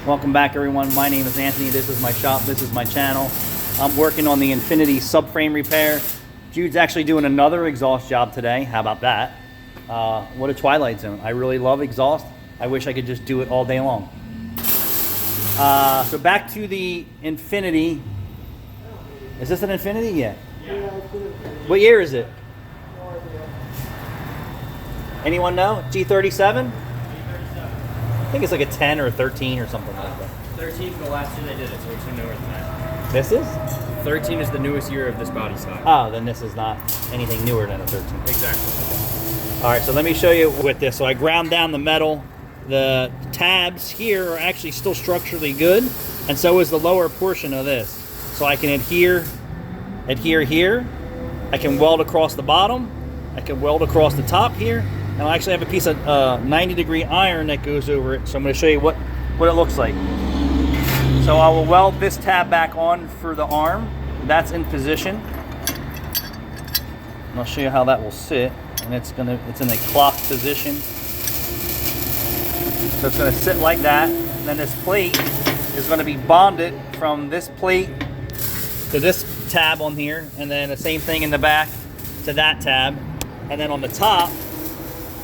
Welcome back, everyone. My name is Anthony. This is my shop. This is my channel. I'm working on the Infiniti subframe repair. Jude's actually doing another exhaust job today. How about that? What a twilight zone. I really love exhaust. I wish I could just do it all day long. So back to the Infiniti. Is this an Infiniti? Yeah. What year is it? Anyone know? G37? I think it's like a 10 or a 13 or something like that. 13 the last year they did it, so it's newer than that. This is? 13 is the newest year of this body style. Oh, then this is not anything newer than a 13. Exactly. All right, so let me show you with this. So I ground down the metal. The tabs here are actually still structurally good, and so is the lower portion of this. So I can adhere here. I can weld across the bottom. I can weld across the top here. And I actually have a piece of 90-degree iron that goes over it. So I'm going to show you what it looks like. So I will weld this tab back on for the arm. That's in position. And I'll show you how that will sit. And it's in a clock position. So it's going to sit like that. And then this plate is going to be bonded from this plate to this tab on here. And then the same thing in the back to that tab. And then on the top,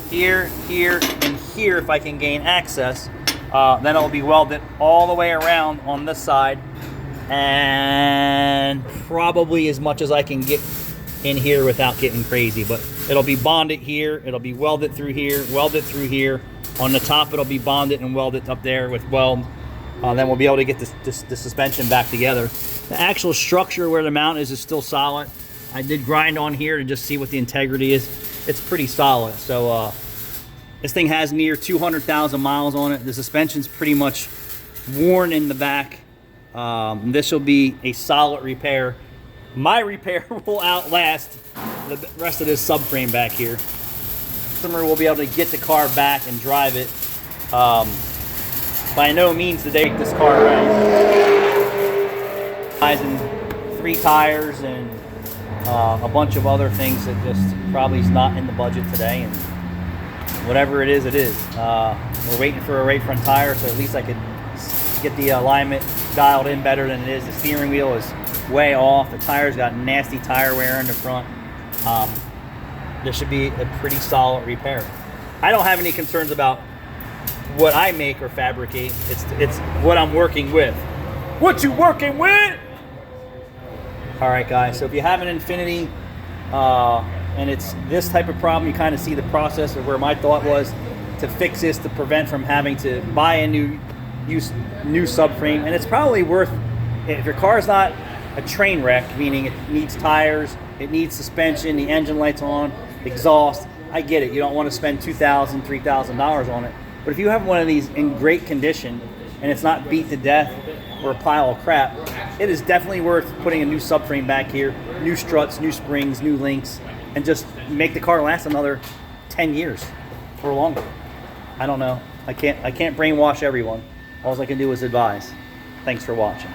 here, and here, if I can gain access, then it'll be welded all the way around on this side, and probably as much as I can get in here without getting crazy. But it'll be bonded here, it'll be welded through here, welded through here. On the top, it'll be bonded and welded up there with weld. Then we'll be able to get the suspension back together. The actual structure where the mount is still solid. I did grind on here to just see what the integrity is. It's pretty solid. So this thing has near 200,000 miles on it. The suspension's pretty much worn in the back. This will be a solid repair. My repair will outlast the rest of this subframe back here. Customer will be able to get the car back and drive it. By no means did they take this car right. And 3 tires and a bunch of other things that just probably is not in the budget today, and whatever it is, it is. We're waiting for a right front tire, so at least I could get the alignment dialed in better than it is. The steering wheel is way off. The tire's got nasty tire wear in the front. This should be a pretty solid repair. I don't have any concerns about what I make or fabricate. It's what I'm working with. What you working with? All right, guys, so if you have an Infiniti and it's this type of problem, you kind of see the process of where my thought was to fix this, to prevent from having to buy a new subframe. And it's probably worth, if your car is not a train wreck, meaning it needs tires, it needs suspension, the engine light's on, exhaust, I get it. You don't want to spend $2,000, $3,000 on it. But if you have one of these in great condition and it's not beat to death or a pile of crap, it is definitely worth putting a new subframe back here, new struts, new springs, new links, and just make the car last another 10 years or longer. I don't know. I can't brainwash everyone. All I can do is advise. Thanks for watching.